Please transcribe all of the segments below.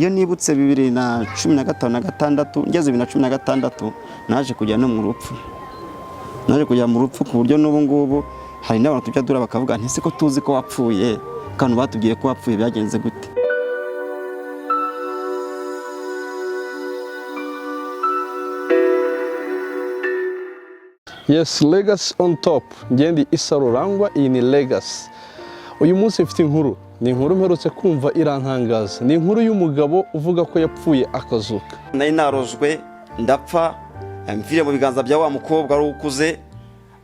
Iyo nibutse 2015 na gatandatu ngeze 2016 naje kujya no mu rupfu. Naje kujya mu rupfu ku buryo n'ubu ngubu hari n'abantu tujya dura bakavuga nti siko tuzi ko wapfuye kandi batubwiye ko wapfuye byagenze gute. Yes, Legacy on top. Ngendi Issa Rurangwa, iyi ni Legacy. Uyu munsi mfite inkuru. Ni inkuru mperutse kumva irantangaza. Ni inkuru y'umugabo uvuga ko yapfuye akazuka. Nari narozwe ndapfa mfire mu biganza bya wa mukobwa ari ukuze.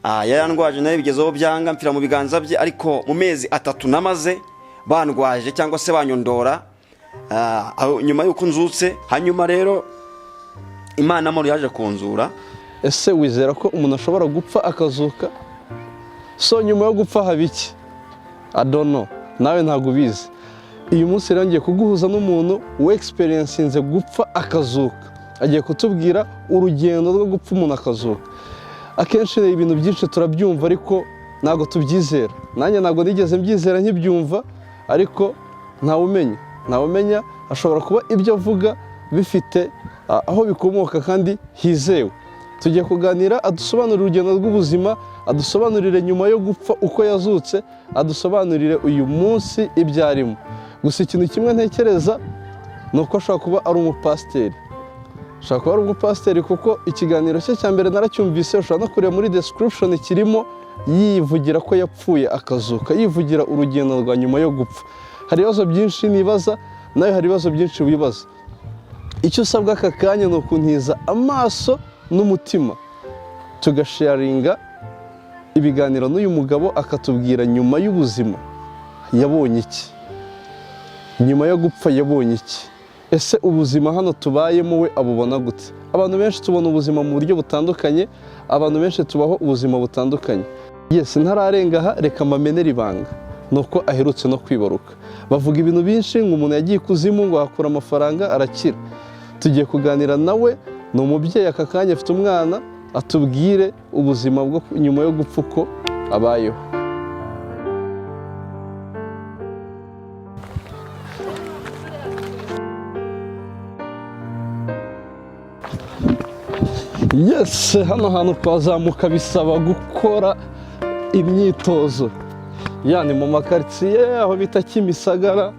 Yarandwaje nayo bigezeho byanga mfira mu biganza bye, ariko mu mezi 3 namaze bandwaje cyangwa se banyondora. Nyuma yuko nzutse, hanyuma rero Imana amaro yaje kunzura. Ese wizera ko umuntu ashobora gupfa akazuka? So nyuma yo gupfa habiki? I don't know. Nawe ntago ubizi. Uyu munsi rero ngiye kuguhuza n'umuntu we experience gupfa akazuka. Agiye kutubwira urugendo rwo gupfa umuntu akazuka. Akenshi ibintu byinshi turabyumva ariko ntago tubyizera. Nanjye ntago nigeze mbyizera nkibyumva, ariko ntawumenya ashobora kuba ibyo avuga bifite aho bikomoka kandi hizewe. Tugiye kuganira adusobanurire urugendo rw'ubuzima, adusobanurire nyuma yo gupfa uko yazutse, adusobanurire uyu munsi ibyarimo. Gusa ikintu kimwe ntekereza nuko ashobora kuba ari umupasiteri. Ashobora kuba ari umupasiteri kuko ikiganiro cye cya mbere naracyumvise, ushobora no kureba muri description kirimo yivugira ko yapfuye akazuka, yivugira urugendo rwa nyuma yo gupfa. Hari ibibazo byinshi nibaza, nawe hari ibibazo byinshi wibaza. Icyo usabwa aka kanya ni ukuntiza amaso n'umutima tugasharinga ibiganiro n'uyu mugabo akatubwira nyuma y'ubuzima yabonye iki, nyuma yo gupfa yabonye iki. Ese ubuzima hano tubayemo we abubona gute? Abantu benshi tubona ubuzima mu buryo butandukanye, abantu benshi tubaho ubuzima butandukanye. Yes, ntararenga aha, reka mamenera ibanga nuko aherutse no kwibaruka. Bavuga ibintu byinshi ngo umuntu yagiye kuzimu ngo akura amafaranga arakira. Tugiye kuganira nawe, ni umubyeyi aka kanya afite umwana, atubwire ubuzima bwo nyuma yo gupfa uko abayeho. Yes, hano hantu kwazamuka bisaba gukora imyitozo. Yani mu makaritsiye aho bita Kimisagara,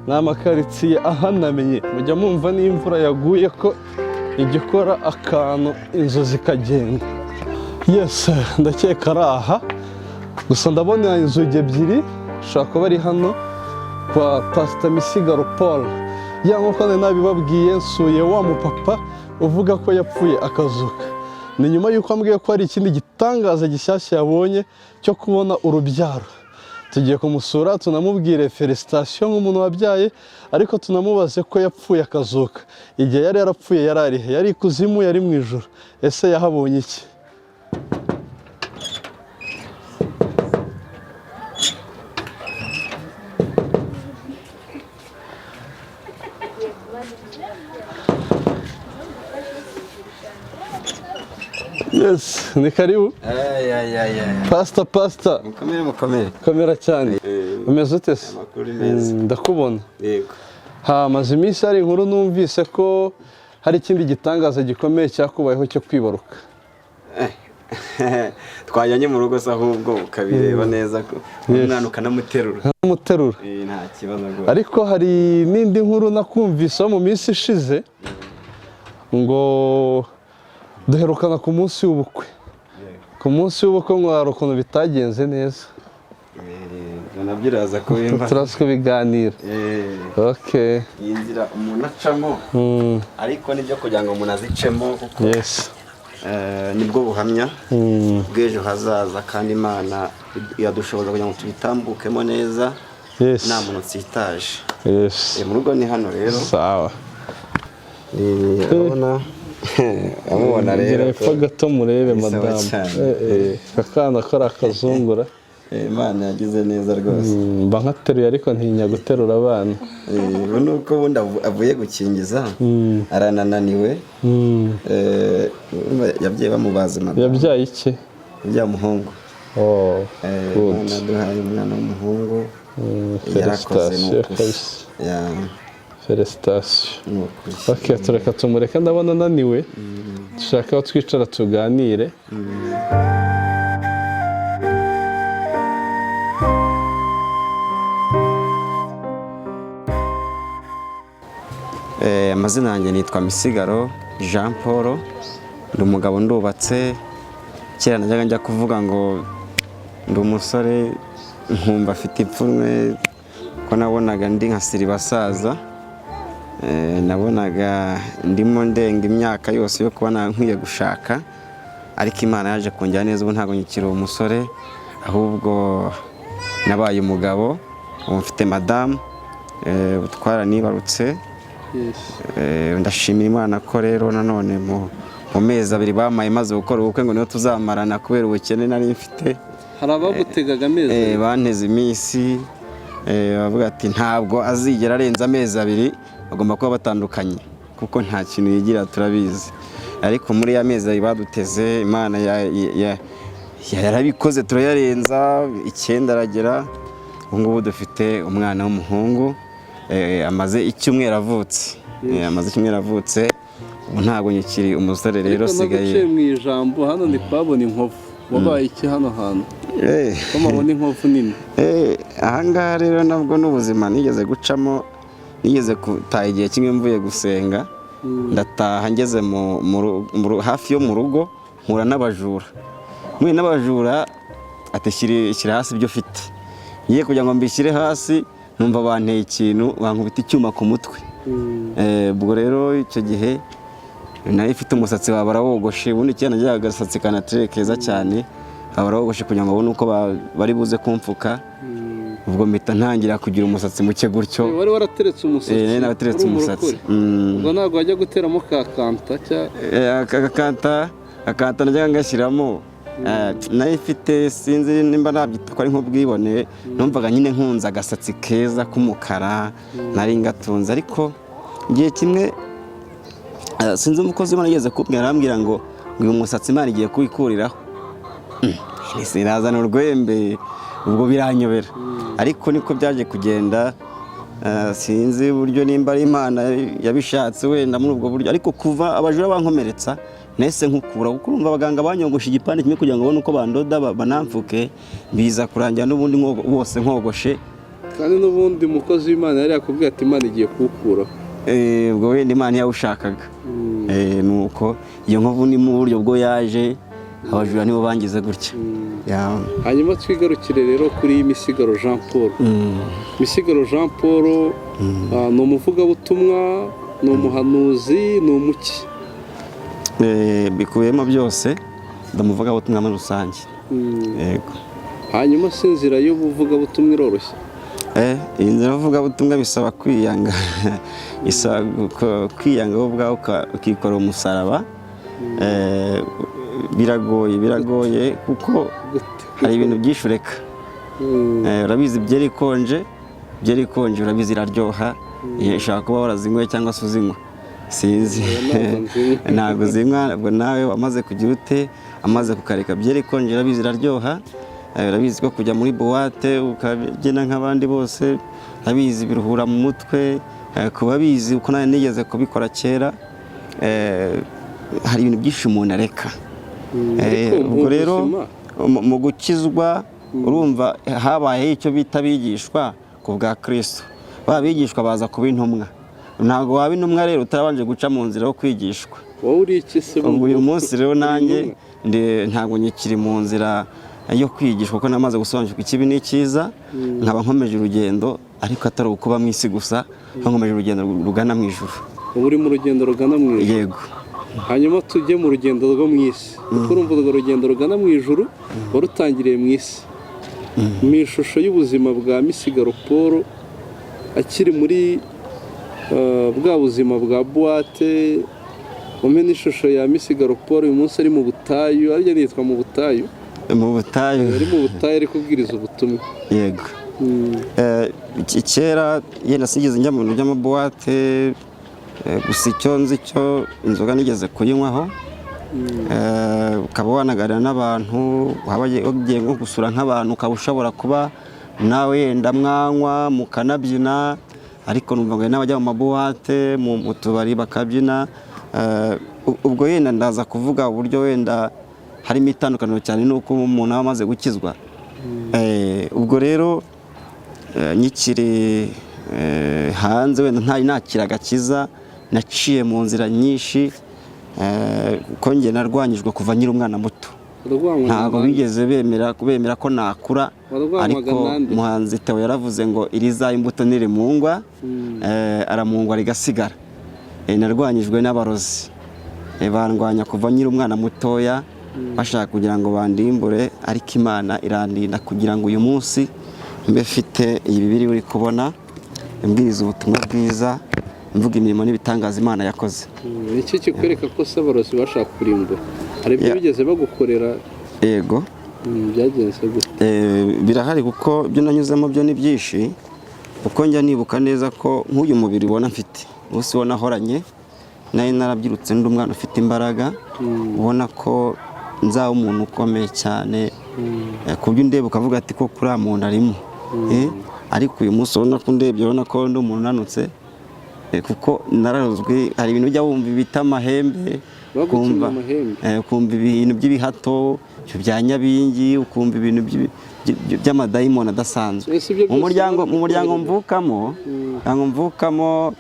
ni amakaritsiye ahanamenye. Mujya mumva n'imvura yaguye ko igikora akantu inzu zikagenda. Yes, ndakeka ari aha. Gusa ndabona inzugi ebyiri, ushobora kuba ari hano kwa Pastor Misigaro Paul. Ya nkuko nabibabwiye, nsuye wa mupapa uvuga ko yapfuye akazuka. Ni nyuma yuko ambwiye ko hari ikindi gitangaza gishyashya yabonye cyo kubona urubyaro. Tugiye kumusura, tunamubwire felicitation nk'umuntu wabyaye, ariko tunamubaze ko yapfuye akazuka. Igihe yari yarapfuye yararihe? Yari ikuzimu, yari mu ijuru? Ese yahabonye iki? Yes, ni karibu. Pastor. Mukomere. Kamera cyane. Umeze ute se? Amakuru meza. Ndakubona. Yego. Maze iminsi hari inkuru numvise ko hari ikindi gitangaza gikomeye cyakubayeho cyo kwibaruka. Twajyanye mu rugo ahubwo ukabireba neza ko umwana ukanamuterura. Muterura. Nta kibazo rwose. Ariko hari n'indi nkuru nakumvise mu minsi ishize ngo duherukana ku munsi w'ubukwe. Ku munsi w'ubukwe ngo hari ukuntu bitagenze neza. Nabyiraza ko wimva. Turaswe biganira. Okay. Yinzira umuntu acamo. Ariko nibyo kugira ngo umuntu azicemo kuko. Yes. Nibwo buhamya bw'ejo hazaza, kandi Imana yadushoboza kugira ngo tubitambukemo neza. Yes. Nta muntu tsitaje. Yes. Mu rugo ni hano rero. Sawa. Amubona rero. Epfa gato murebe madamu. Kakana kora akazungura. Imana yagize neza rwose. Mba nkateruye ariko ntinya guterura abana. Nuko bundi avuye gukingiza aranananiwe. Yabyaye bamubaza mama. Yabyaye iki? Yabyaye umuhungu. Good. Duhaye umwana w'umuhungu. Yarakoze nuko. Felicitation. Okay, tureka tumureka ndabona ananiwe. Dushaka aho twicara tuganire. Amazina yanjye nitwa Misigaro Jean Paul, ndi umugabo ndubatse. Kera najyaga njya kuvuga ngo ndi umusore nkumva afite ipfunwe ko nabonaga ndi nka siribasaza, nabonaga ndimo ndenga imyaka yose yo kuba nkwiye gushaka, ariko Imana yaje kungira neza, ubu ntabwo nkikiri umusore, ahubwo nabaye umugabo, ubu mfite madamu, twaranibarutse. Ndashimira Imana ko rero nanone mu mezi 2 bamaye maze gukora ubukwe ngo niyo tuzamarana kubera ubukene nari mfite. Hari abagutegaga amezi? Banteze iminsi, bavuga ati ntabwo azigera arenza amezi 2, bagomba kuba batandukanye kuko nta kintu yigira, turabizi. Ariko muri ya mezi 2 baduteze, Imana yarabikoze turayarenza, 9 aragera. Ubu ngubu dufite umwana w'umuhungu, amaze icyumweru avutse. Amaze icyumweru avutse, ubu ntabwo nyikiri umusore rero sigaye. Ariko mu ijambo hano ndi kwabona inkovu. Wabaye iki hano hantu? Ko mabona inkovu nini. Aha ngaha rero nabwo n'ubuzima nigeze gucamo, nigeze gutaha igihe kimwe mvuye gusenga, ndataha ngeze hafi yo mu rugo mpura n'abajura. Mwe n'abajura ati shyira hasi ibyo ufite. Ngiye kugira ngo mbishyire hasi, numva banteye ikintu, bankubita icyuma ku mutwe. Ubwo rero icyo gihe nari mfite umusatsi barawogoshe, ubundi cyane najyaga agasatsi kanatere keza cyane, barawogoshe kugira ngo babone uko bari buze kumfuka. Ubwo mpita ntangira kugira umusatsi muke gutyo. Wari warateretse umusatsi? Nari narateretse umusatsi. Ubwo ntabwo wajya guteramo kakanta cyangwa? Akanta najyaga ngashyiramo. Nari mfite sinzi nimba nabyita ko ari nk'ubwibone, numvaga nyine nkunze agasatsi keza k'umukara nari ngatunze. Ariko igihe kimwe sinzi umukozi Imana yigeze kubwira, arambwira ngo uyu musatsi Imana igiye kuwikuriraho. Sirazana urwembe, ubwo biranyobera. Ariko niko byaje kugenda, sinzi uburyo nimba ari Imana yabishatse wenda muri ubwo buryo. Ariko kuva abajura bankomeretsa nese nkukura, kuko urumva abaganga banyogoshe igipande kimwe kugira ngo babone uko bandoda banamfuke, biza kurangira n'ubundi wose nkogoshe. Kandi n'ubundi umukozi w'Imana yari yakubwiye ati Imana igiye kuwukuraho. Ubwo wenda Imana yawushakaga. Nuko iyo nkovu ni mu buryo bwo yaje, abajura nibo bangize gutya. Hanyuma twigarukire rero kuri Misigaro Jean Paul. Misigaro Jean Paul ni umuvugabutumwa, ni umuhanuzi, ni umuki? Bikubiyemo byose, ndamuvugabutumwa muri rusange. Yego. Hanyuma se inzira y'ubuvugabutumwa iroroshye? Iyi nzira y'ubuvugabutumwa bisaba kwiyanga. Kwiyanga wowe ubwawe ukikora umusaraba. Biragoye kuko hari ibintu byinshi ureka. Urabizi byeri konje urabizi iraryoha, ushaka kuba warazinywe cyangwa se uzinywa. Sinzi ntabwo zinywa. Ubwo nawe wamaze kugira ute, amaze kukareka byeri konje urabizi iraryoha. Urabizi ko kujya muri buwate ukagenda nk'abandi bose, urabizi biruhura mu mutwe. Kuba bizi uko nawe nigeze kubikora kera, hari ibintu byinshi umuntu areka. Ubwo rero mu gukizwa urumva habaye icyo bita bigishwa ku bwa Kristo. Babigishwa baza kuba intumwa. Ntabwo waba intumwa rero utarabanje guca mu nzira yo kwigishwa. Wowe uri iki se? Uyu munsi rero nanjye ntabwo nyikiri mu nzira yo kwigishwa, kuko namaze gusobanukirwa ikibi n'icyiza, nkaba nkomeje urugendo, ariko atari ukuba mu isi gusa, nkomeje urugendo rugana mu ijuru. Ubu uri mu rugendo rugana mu ijuru? Yego. Hanyuma tujye mu rugendo rwo mu isi. Kuko urumva urwo rugendo rugana mu ijuru warutangiriye mu isi. Mu ishusho y'ubuzima bwa Misigaro Paul akiri muri bwa buzima bwa buwate, umwe n'ishusho ya Misigaro Paul uyu munsi ari mu butayu, arya nitwa mu butayu. Mu butayu. Ari mu butayu ari kubwiriza ubutumwa. Yego. Kera yenda sigeze njya mu bintu by'amabuwate, gusa icyo nzi cyo inzoga nigeze kuyinywaho. Ukaba wanaganira n'abantu, waba ugiye nko gusura nk'abantu, ukaba ushobora kuba nawe yenda mwanywa mukanabyina, ariko numva ngo n'abajya mu mabuwate mu tubari bakabyina. Ubwo yenda ndaza kuvuga uburyo wenda harimo itandukaniro cyane nuko umuntu aba amaze gukizwa. Ubwo rero nyikiri hanze wenda ntari nakira agakiza, naciye mu nzira nyinshi kuko njye narwanyijwe kuva nkiri umwana muto. Ntabwo bigeze bemera ko nakura, ariko umuhanzi Theo yaravuze ngo iriza imbuto nirimungwa aramungwa rigasigara. Narwanyijwe n'abarozi bandwanya kuva nkiri umwana mutoya bashaka kugira ngo bandimbure, ariko Imana irandinda kugira ngo uyu munsi mbe mfite iyi Bibiliya uri kubona mbwiriza ubutumwa bwiza, mvuga imirimo n'ibitangaza Imana yakoze. Iki kikwereka ko abarozi bashaka kurimbura? Hari ibyo bigeze bagukorera? Yego. Byagenze gute? Birahari kuko ibyo nanyuzemo byo ni byinshi, kuko njya nibuka neza ko nk'uyu mubiri ubona mfite ubusi ubona ahoranye, nayo narabyirutse ndi umwana ufite imbaraga, ubona ko nzaba umuntu ukomeye cyane, ku buryo undeba ukavuga ati ko kuri muntu arimo. Ariko uyu munsi ubona ko ndebye ubona ko ndi umuntu unanutse, kuko nararozwe. Hari ibintu ujya wumva bita amahembe, ukumva ibintu by'ibihato bya nyabingi, ukumva ibintu by'amadayimoni adasanzwe. Mu muryango mvukamo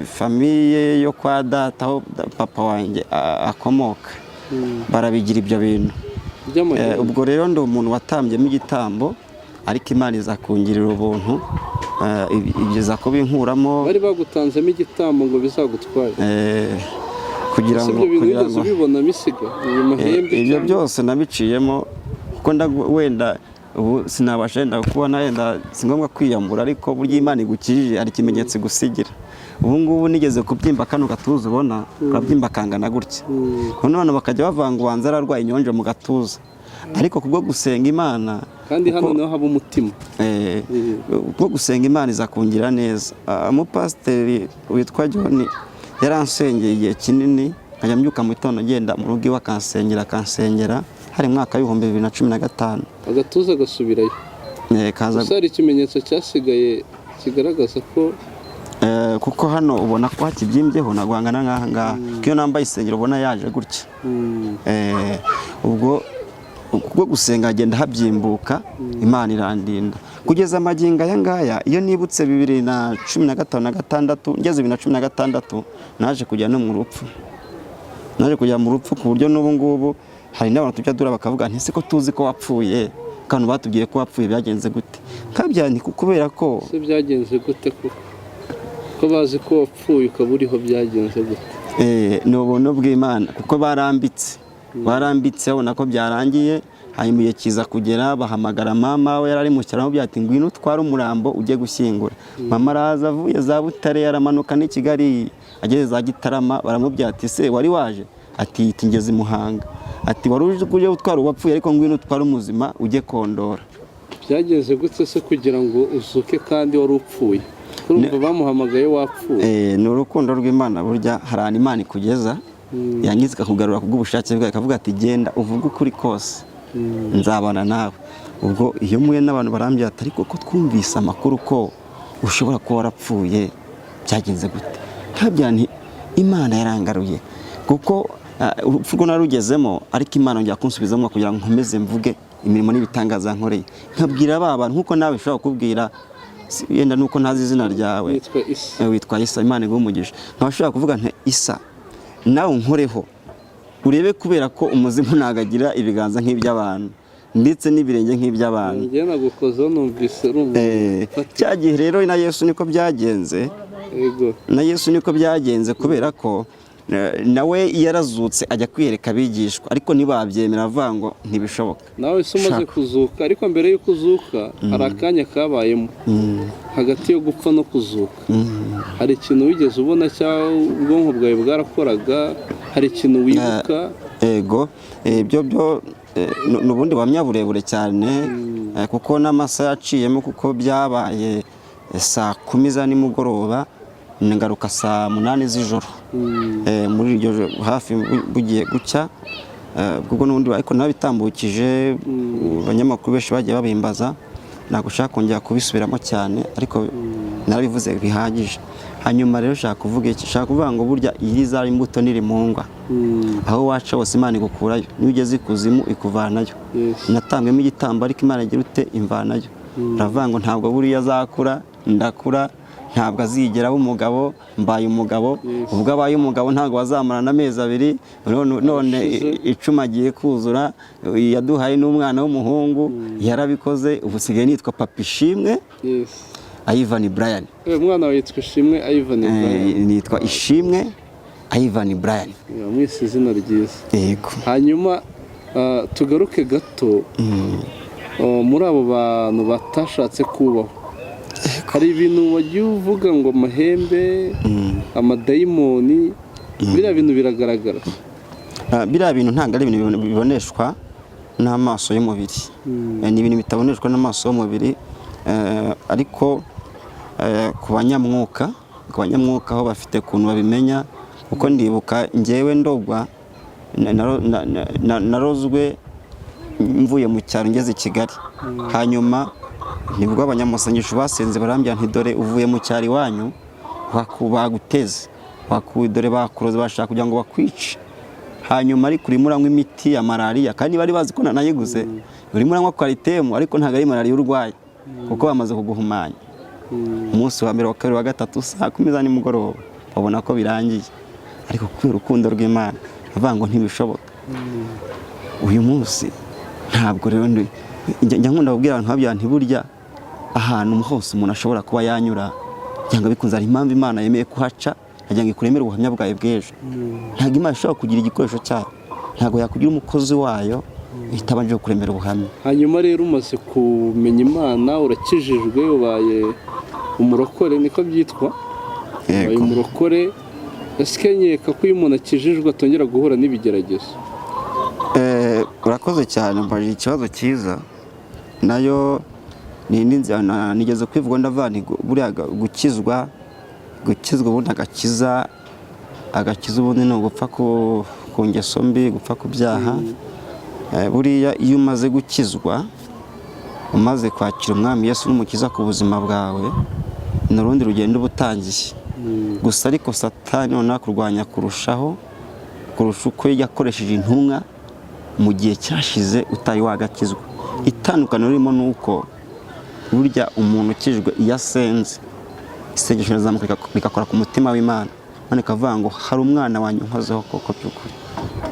famiye yo kwa data aho papa wanjye akomoka barabigira ibyo bintu. Ubwo rero ndi umuntu watambyemo igitambo, ariko Imana izakungirira ubuntu, igeza kubinkuramo. Bari bagutanzemo igitambo ngo bizagutware kugira ngo ubibona misiga ibyo byose nabiciyemo, kuko wenda ubu sinabasha wenda kubona, wenda si ngombwa kwiyambura, ariko burya Imana igukijije hari ikimenyetso gusigira. Ubu ngubu nigeze kubyimba kano gatuza ubona, kabyimba kangana gutya, none bakajya bavanga ubanza ararwaye inyonje mu gatuza, ariko kubwo gusenga Imana, kandi hano niho haba umutima. Kubwo gusenga Imana izakungira neza. Umupasiteri witwa John yaransengeye igihe kinini, nkajya mbyuka mu gitondo ngenda mu rugo iwe akansengera, hari mwaka w'ibihumbi 2015. Agatuza gasubirayo. Gusa hari ikimenyetso cyasigaye kigaragaza ko kuko hano ubona ko hakibyimbyeho nagwangana nk'aha ngaha, iyo nambaye isengero ubona yaje gutya. Ubwo kubwo gusenga agenda habyimbuka, Imana irandinda kugeza amagingo aya ngaya. Iyo nibutse 2015 ngeze 2016 naje kujya no mu rupfu, ku buryo n'ubu ngubu hari n'abantu tujya dura bakavuga nti ko tuzi ko wapfuye, kandi batubwiye ko wapfuye, byagenze gute? Kabyanti kubera ko byagenze gute ko bazi ko wapfuye ukaba uriho, byagenze gute? Ni ubuntu bw'Imana, kuko barambitse babona ko byarangiye. Hanyuma igihe kiza kugera bahamagara mama we, yarari mu cyaro, byati ngwino utware umurambo ujye gushyingura. Mama araza avuye za Butare, yaramanuka n'i Kigali, ageze za Gitarama, baramubwira ati se wari waje? Ati ngeze i Muhanga. Ati wari uje utwara uwapfuye, ariko ngwino utware umuzima ujye kondora. Byagenze gute se kugira ngo uzuke kandi wari upfuye? Urumva bamuhamagaye wapfuye? Ni urukundo rw'Imana, burya hari Imana ikugeza yangiza ikakugarura kubw'ubushake bwayo, ikavuga ati genda uvuge ukuri kose, nzabana nawe. Ubwo iyo muye n'abantu barambye ati ariko ko twumvise amakuru ko ushobora kuba warapfuye, byagenze gute? Ntabyanti Imana yarangaruye, kuko urupfu rwo narugezemo, ariko Imana yongera kunsubizamo kugira ngo nkomeze mvuge imirimo n'ibitangaza nkoreye, nkabwira abantu nkuko nawe ushobora kubwira, yenda nuko ntazi izina ryawe, witwa Isa, Imana iguhe umugisha. Nkabashobora kuvuga nti Isa, nawe unkoreho urebe, kubera ko umuzimu nagagira ibiganza nk'iby'abantu ndetse n'ibirenge nk'iby'abantu. Ngiye nagukozeho numvise cya gihe rero na Yesu niko byagenze. Na Yesu niko byagenze, kubera ko nawe yarazutse ajya kwiyereka abigishwa, ariko ntibabyemera, avuga ngo ntibishoboka. Nawe se umaze kuzuka, ariko mbere y'uko uzuka hari akanya kabayemo hagati yo gupfa no kuzuka. Hari ikintu wigeze ubona cyangwa ubwonko bwawe bwarakoraga? Hari ikintu wibuka? Yego, ibyo n'ubundi buhamya burebure cyane, kuko n'amasaha yaciyemo, kuko byabaye saa 10 za nimugoroba, ngaruka saa 8 z'ijoro. Muri iryo hafi bugiye gucya, ubwo n'ubundi ariko nabitambukije, abanyamakuru benshi bagiye babimbaza, ntabwo ushaka kongera kubisubiramo cyane, ariko narabivuze bihagije. Hanyuma rero shaka kuvuga iki, shaka kuvuga ngo burya iri zari imbuto nirimungwa, aho waca hose Imana igukurayo, niyo ugeze ikuzimu ikuvanayo. Natambwemo igitambo ariko Imana igira ute imvanayo. Uravuga ngo ntabwo buriya azakura, ndakura, ntabwo azigera umugabo, mbaye umugabo. Ubwo abaye umugabo ntabwo bazamarana amezi 2, none 10 agiye kuzura, yaduhaye n'umwana w'umuhungu, yarabikoze. Ubu sigaye nitwa Papa Ishimwe Ivan Brian. Umwana wawe yitwa Ishimwe Ivan Brian. Nitwa Ishimwe Ivan Brian. Mwese izina ryiza. Yego. Hanyuma tugaruke gato muri abo bantu batashatse kubaho. Hari ibintu wagiye uvuga ngo amahembe, amadayimoni, biriya bintu biragaragara. Biriya bintu ntabwo ari ibintu biboneshwa n'amaso y'umubiri. Ni ibintu bitaboneshwa n'amaso y'umubiri, ariko ku banyamwuka aho bafite ukuntu babimenya. Kuko ndibuka njyewe ndogwa narozwe mvuye mu cyaro ngeze i Kigali. Hanyuma nibwo abanyamusengesho basenze barambya nti dore uvuye mu cyaro iwanyu baguteze, dore bakuroze bashaka kugira ngo bakwice. Hanyuma ariko urimo uranywa imiti ya malariya, kandi bari bazi ko nanayiguze. Urimo uranywa kwaritemu ariko ntabwo ari malariya urwaye, kuko bamaze kuguhumanya. Umunsi wa mbere, wa kabiri, wa gatatu, saa 10 za nimugoroba babona ko birangiye. Ariko kubera urukundo rw'Imana bavuga ngo ntibishoboka. Uyu munsi ntabwo rero njya nkunda kubwira abantu babya ntiburya ahantu hose umuntu ashobora kuba yanyura, cyangwa bikunze ari impamvu Imana yemeye kuhaca, kugira ngo ikuremere ubuhamya bwawe bw'ejo. Ntabwo Imana ishobora kugira igikoresho cyayo, ntabwo yakugira umukozi wayo itabanje kuremera ubuhamya. Hanyuma rero umaze kumenya Imana, urakijijwe, ubaye umurokore, niko byitwa. Ubaye umurokore. Eskenyeka ko iyo umuntu akijijwe atongera guhura n'ibigeragezo. Urakoze cyane, mbaje ikibazo cyiza. Nayo nigeze kwivuga ndavana buriya gukizwa ubundi agakiza ubundi no gupfa ku ngeso mbi, gupfa ku byaha. Buriya iyo umaze gukizwa, umaze kwakira Umwami Yesu n'umukiza ku buzima bwawe, n'urundi rugendo ubutangiye. Gusa ariko Satani noneho kurwanya kurusha uko yakoresheje intumwa mu gihe cyashize utari wagakizwa. Itandukaniro ririmo nuko burya umuntu ukijwe iyo asenze, isengesho rizamuka rikakora ku mutima w'Imana, none kavuga ngo hari umwana wanyu nkozeho koko by'ukuri,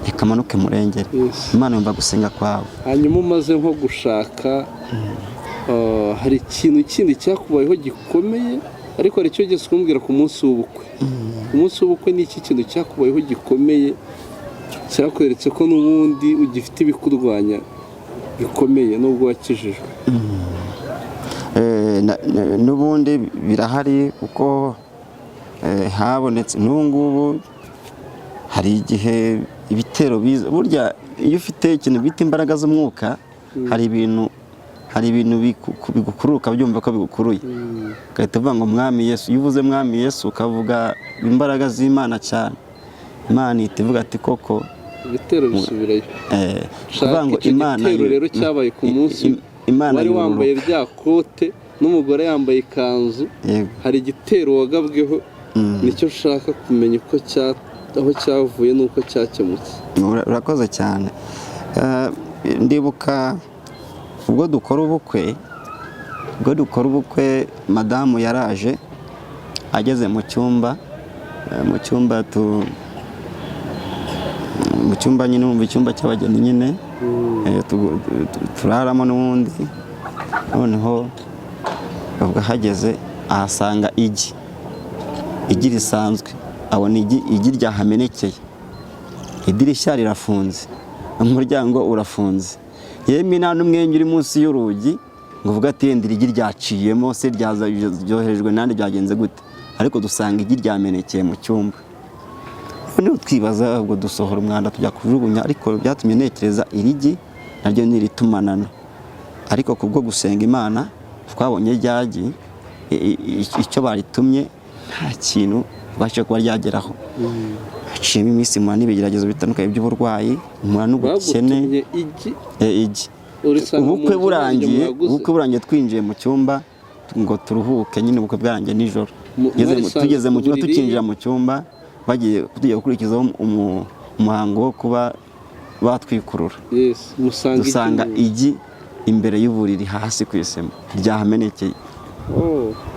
ikamanuke murengere. Imana yumva gusenga kwawe. Hanyuma umaze nko gushaka, hari ikintu kindi cyakubayeho gikomeye, ariko hari icyo ugeze kumbwira ku munsi w'ubukwe. Umunsi w'ubukwe ni iki kintu cyakubayeho gikomeye, cyakweretse ko n'ubundi ugifite ibikurwanya bikomeye nubwo wakijijwe? N'ubundi birahari, kuko habonetse n'ubu ngubu. Hari igihe ibitero biza, burya iyo ufite ikintu bita imbaraga z'umwuka, hari ibintu bigukurura ukabyumva ko bigukuruye, ugahita uvuga ngo Mwami Yesu. Iyo uvuze Mwami Yesu ukavuga imbaraga z'Imana cyane, Imana ihita ivuga ati koko ibitero bisubirayo. Kuvuga ngo Imana rero cyabaye ku munsi wari wambaye rya kote n'umugore yambaye ikanzu, hari igitero wagabweho. Nicyo ushaka kumenya uko aho cyavuye n'uko cyakemutse. Urakoze cyane. Ndibuka ubwo dukora ubukwe, madamu yaraje, ageze mu cyumba nyine, mu cyumba cy'abageni nyine, turaramo n'ubundi. Noneho ubwo ahageze ahasanga igi risanzwe, abona igi ryahamenekeye, idirishya rirafunze, umuryango urafunze. Yemwe nta n'umwenge uri munsi y'urugi ngo uvuga ati yenda igi ryaciyemo se ryoherejwe nandi byagenze gute, ariko dusanga igi ryamenekeye mu cyumba. Noneho twibaza, ubwo dusohora umwanda tujya kujugunya, ariko byatumye ntekereza irigi naryo niritumanana. Ariko kubwo gusenga Imana twabonye ryagi icyo baritumye nta kintu bashaka kuba ryageraho. Haciyemo iminsi muhura n'ibigeragezo bitandukanye by'uburwayi, muhura n'ubukene. Ubukwe burangiye twinjiye mu cyumba, ngo turuhuke, nyine ubukwe bwarangiye nijoro. Tugeze mu cyumba, tukinjira mu cyumba tugiye gukurikizaho umuhango wo kuba batwikurura. Dusanga igi imbere y'uburiri hasi ku isima ryahamenekeye.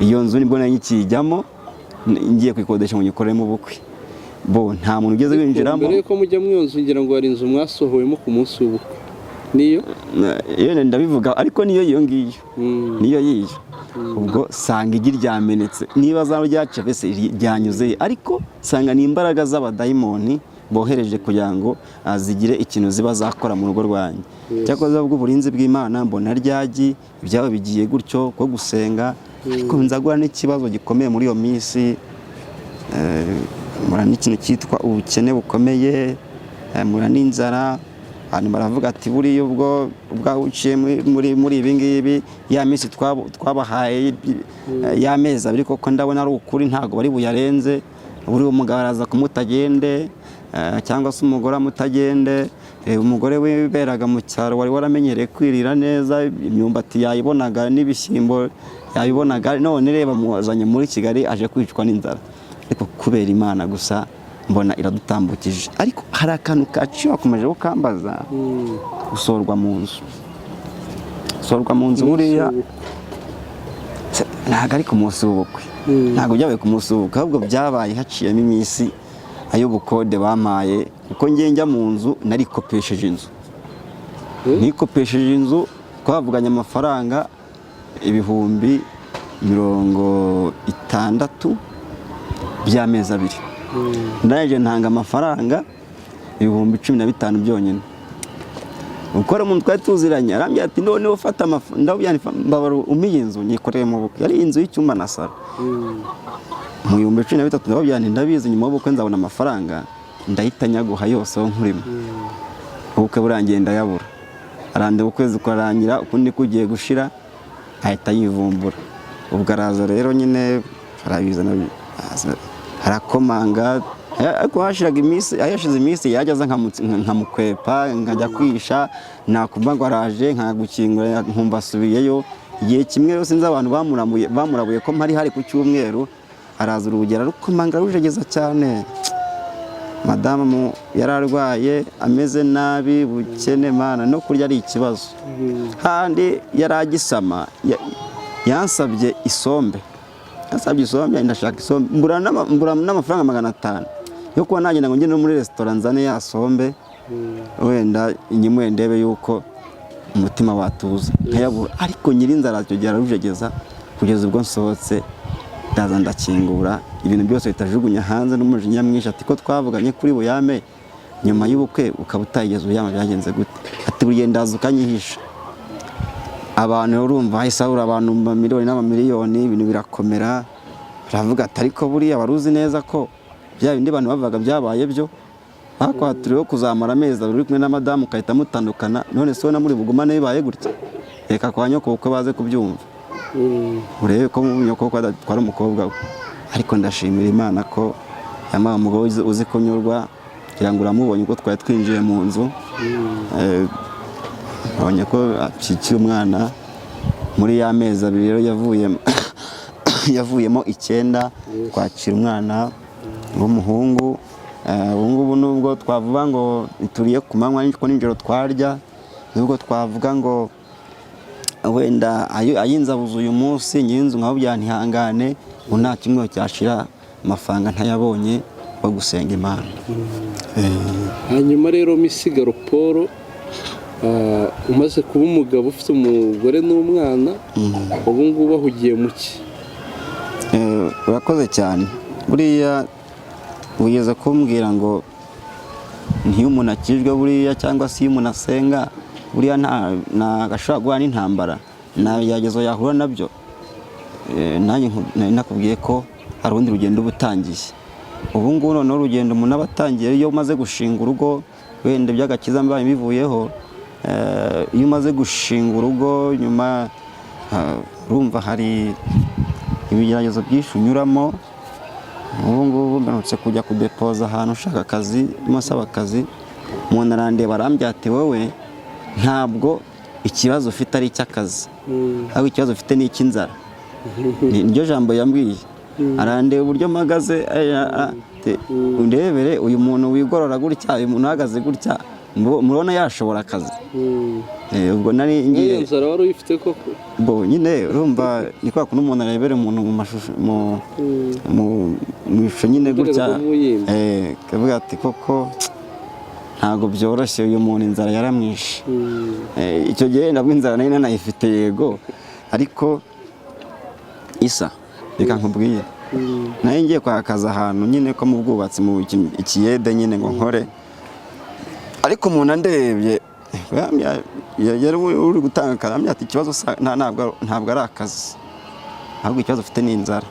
Iyo nzu nibwo nari nkiyijyamo ngiye kuyikodesha ngo nyikoreremo ubukwe. Nta muntu ugeze winjiramo. Mbere yuko mujya mu iyo nzu ngira ngo hari inzu mwasohoyemo ku munsi w'ubukwe. Niyo? Ndabivuga ariko niyo iyo ngiyo. Niyo yiyo. Ubwo sanga igi ryamenetse. Niba zaro ryaca bese ryanyuze, ariko sanga ni imbaraga z'abadayimoni bohereje kugira ngo zigire ikintu ziba zakora mu rugo rwanjye. Cyakoze ubwo uburinzi bw'Imana mbona ryagi ibyabo bigiye gutyo ko gusenga, ariko nzagura n'ikibazo gikomeye muri iyo minsi. Mura n'ikintu cyitwa ubukene bukomeye, mura n'inzara. Abantu baravuga ati buriya ubwo bwawuciye muri ibi ngibi, ya minsi twabahaye y'amezi abiri koko ndabona ari ukuri ntago bari buyarenze. Buriya umugabo araza kumutagende cyangwa se umugore amutagende. Umugore wiberaga mu cyaro wari waramenyereye kwirira neza, imyumbati yayibonaga n'ibishyimbo yabibonaga, none reba muzanye muri Kigali aje kwicwa n'inzara. Ariko kubera Imana gusa mbona iradutambukije. Ariko hari akantu kaciye wakomeje gukambaza, gusorwa mu nzu. Gusorwa mu nzu buriya ntabwo ari ku munsi w'ubukwe, ntabwo byabaye ku munsi w'ubukwe, ahubwo byabaye haciyemo iminsi ay'ubukode bamaye. Kuko njya mu nzu narikopesheje inzu. Nikopesheje inzu twavuganye amafaranga 60,000 by'amezi abiri. Ndaje ntanga amafaranga 15,000 byonyine. Ukora umuntu twari tuziranye arambye ati none ufata mbabara umiye inzu nyikoreye mu bukwe. Yari inzu y'icyumba na salo. Mu 13,000 ndababyane ndabizi nyuma y'ubukwe nzabona amafaranga ndahita nyaguha yose aho nkurimo. Ubukwe burangiye ndayabura. Arande ukwezi kwarangira ukundi kugiye gushira ahita yivumbura. Ubwo araza rero nyine arabizana harakomanga, ariko hashiraga iminsi, ayashize iminsi yajyaza nkamukwepa nkajya kwisha, nakumva ngo araje nkagukingura nkumva subiyeyo. Igihe kimwe rero sinzi abantu bamurabuye ko mpari hari ku cyumweru, araza urugero rukomanga rujegeza cyane. Madamu yararwaye ameze nabi, bukene Mana no kurya ari ikibazo. Handi yaragisama yansabye isombe. Nasabye isombe, ndashaka isombe, mbura n'amafaranga 500 yo kuba nagenda ngo ngende muri restaurant nzane ya sombe, wenda inyimwe ndebe yuko umutima watuza nkayabura. Ariko nyirinzara cyo gihe ararujegeza kugeza ubwo nsohotse ndaza ndakingura, ibintu byose bitajugunya hanze n'umujinya mwinshi. Ati ko twavuganye kuri buyame nyuma y'ubukwe ukaba utayigeze uyama, byagenze gute? Ati buriye ndaza ukanyihisha. Abantu urumva hisabura abantu miliyoni n'amamiliyoni, ibintu birakomera. Baravuga ati ariko buriya waruzi neza ko bya bindi abantu bavuga byabaye byo. Bakwaturiwe kuzamara amezi abiri kumwe na madamu ukahita mutandukana, none so na muri bugumane bibaye gutya. Reka kwa nyoko uko baze kubyumva. Urebe ko mu nyoko ko twari umukobwa we. Ariko ndashimira Imana ko yamaye umugabo uzi kunyurwa, kugira ngo uramubonye uko twari twinjiye mu nzu. Abonye ko acikiye umwana muri ya mezi abiri rero yavuyemo 9 kwakira umwana w'umuhungu. Ubungubu nubwo twavuga ngo ituriye ku manywa n'iko n'ijoro twarya, nubwo twavuga ngo wenda ayinzabuza uyu munsi nyinzu nkaho byantihangane, nta kimwe cyashira amafaranga ntayabonye wo gusenga Imana. Hanyuma rero Misigaro Paul, umaze kuba umugabo ufite umugore n'umwana, ubu ngubu ahugiye mu ki? Urakoze cyane. Buriya wigeze kumbwira ngo ntiyo umuntu akijwe buriya cyangwa se iyo umuntu asenga buriya nta gashobora guhura n'intambara, nta byagezo yahura nabyo. Nanjye nakubwiye ko hari urundi rugendo ubutangiye. Ubu ngubu noneho urugendo umuntu aba atangiye iyo umaze gushinga urugo, wenda by'agakiza mbaye bivuyeho. Iyo umaze gushinga urugo nyuma urumva hari ibigeragezo byinshi unyuramo. Ubu ngubu mbanutse kujya kudepoza ahantu ushaka akazi, musaba akazi. Umuntu arandeba arambya ati wowe ntabwo ikibazo ufite ari icy'akazi, ahubwo ikibazo ufite ni icy'inzara. niryo jambo yambwiye. Arandeba uburyo mpagaze undebere uyu muntu wigorora gutya, uyu muntu uhagaze gutya, murabona yashobora akazi. Ubwo nari ngiye nzara wari uyifite koko bo nyine urumva ni kwa kuno umuntu arebere umuntu mu mashusho mu ishusho nyine gutya kavuga ati koko ntago byoroshye uyu muntu inzara yaramwishe. Icyo gihe nabwo inzara nari nanayifite yego, ariko Isa reka nkubwiye nayo ngiye kwakaza ahantu nyine ko mu bwubatsi mu ikiyede nyine ngo nkore, ariko umuntu andebye yari uri gutanga akazi ati ikibazo ntabwo ari akazi, ahubwo ikibazo ufite ni inzara.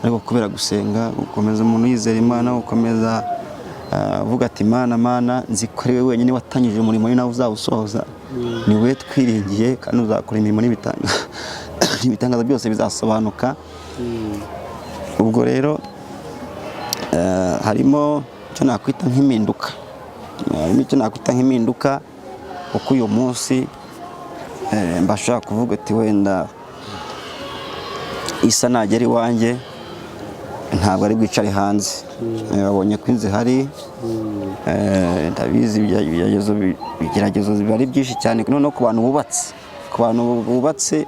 Ariko kubera gusenga gukomeza umuntu yizera Imana, gukomeza avuga ati Mana nzi ko ari wowe wenyine watangije umurimo ni nawe uzawusohoza, ni wowe twiringiye kandi uzakora imirimo n'ibitangaza byose bizasobanuka. Ubwo rero harimo icyo nakwita nk'impinduka, kuko uyu munsi mbashaka kuvuga ati wenda Isa nagera iwanjye ntabwo ari bwicare hanze. Babonye ko inzu ihari, ndabizi ibigeragezo biba ari byinshi cyane noneho ku bantu bubatse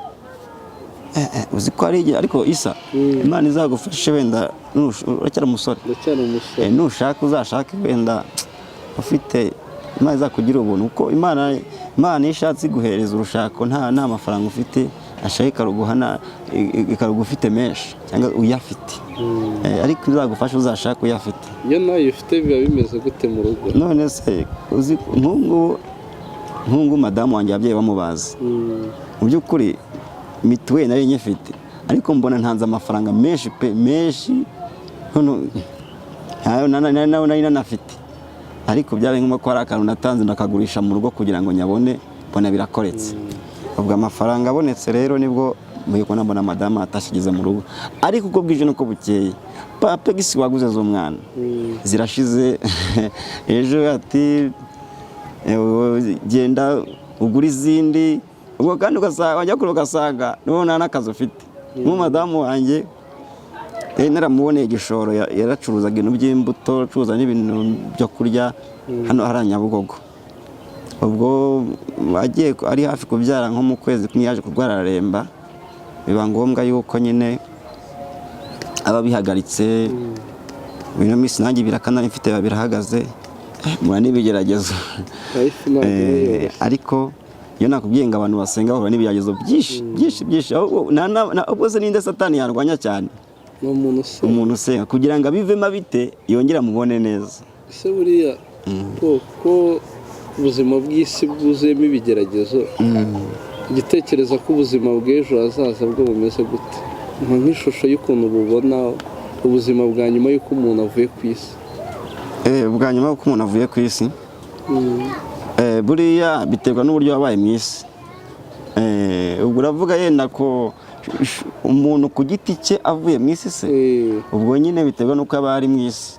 uzi ko ari igihe. Ariko Isa Imana izagufashe wenda uracyari umusore, nushaka uzashake wenda ufite Imana izakugira ubuntu, kuko Imana iyo ishatse iguhereza urushako nta mafaranga ufite ashaka ikaruguha ufite menshi cyangwa uyafite, ariko izagufasha uzashaka uyafite. Iyo nayo ufite biba bimeze gute mu rugo? None se uzi nk'ubu madamu wanjye ababyeyi bamubazi, mu by'ukuri mituweli nari nyifite, ariko mbona ntanze amafaranga menshi nayo nari nanafite, ariko byabaye ngombwa ko hari akantu natanze ndakagurisha mu rugo kugira ngo nyabone, mbona birakoretse. Ubwo amafaranga abonetse rero nibwo mbona madamu atashyigize mu rugo, ariko uko bwije nuko bukeye papegisi waguze z'umwana zirashize. Ejo ati genda ugura izindi, ubwo kandi wajya kure ugasanga nubona n'akazi ufite. Madamu wanjye naramuboneye igishoro, yaracuruzaga ibintu by'imbuto, acuruza n'ibintu byo kurya hano hari Nyabugogo. Ubwo agiye ari hafi kubyara nko mu kwezi kumwe yaje kurwara araremba, biba ngombwa yuko nyine aba bihagaritse. Bino minsi nanjye birakana mfite birahagaze, mura n'ibigeragezo. Ariko iyo nakubwiye ngo abantu basenga bahura n'ibigeragezo byinshi, ubwo se ninde Satani yarwanya cyane? Umuntu usenga kugira ngo abivemo bite yongera mubone neza. Ese buriya ko ubuzima bw'isi bwuzuyemo ibigeragezo, igitekereza ko ubuzima bw'ejo hazaza bwo bumeze gute? Nk'ishusho y'ukuntu bubona ubuzima bwa nyuma y'uko umuntu avuye ku isi. Bwa nyuma y'uko umuntu avuye ku isi buriya biterwa n'uburyo wabaye mu isi. Ubwo uravuga yenda ko umuntu ku giti cye avuye mu isi se, ubwo nyine biterwa n'uko aba ari mu isi,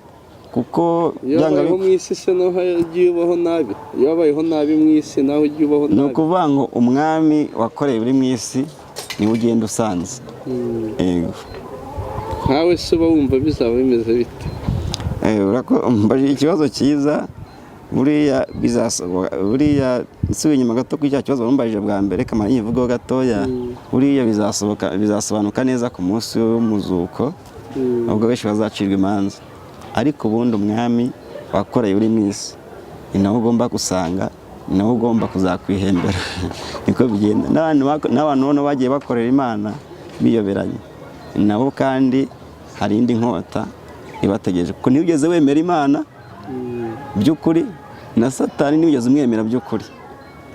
kuko yabayeho mu isi se naho ugiye ubaho nabi, yabayeho nabi mu isi naho ugiye ubaho nabi. Ni ukuvuga ngo umwami wakoreye uri mu isi niwe ugenda usanze. nkawe se uba wumva bizaba bimeze bite? Mbajije ikibazo cyiza. Buriya nsubiye inyuma gato kuri cya kibazo bambajije bwa mbere, kamara yivugaho gatoya. Buriya bizasobanuka neza ku munsi w'umuzuko, ubwo benshi bazacirwa imanza. Ariko ubundi umwami wakoreye uri mu isi ni nawe ugomba gusanga, ni nawe ugomba kuzakwihembera. Niko bigenda n'abantu bano bagiye bakorera Imana biyoberanye nabo, kandi hari indi nkota ibategereje, kuko ntibigeze wemera Imana by'ukuri, na Satani ntibigeze umwemera by'ukuri.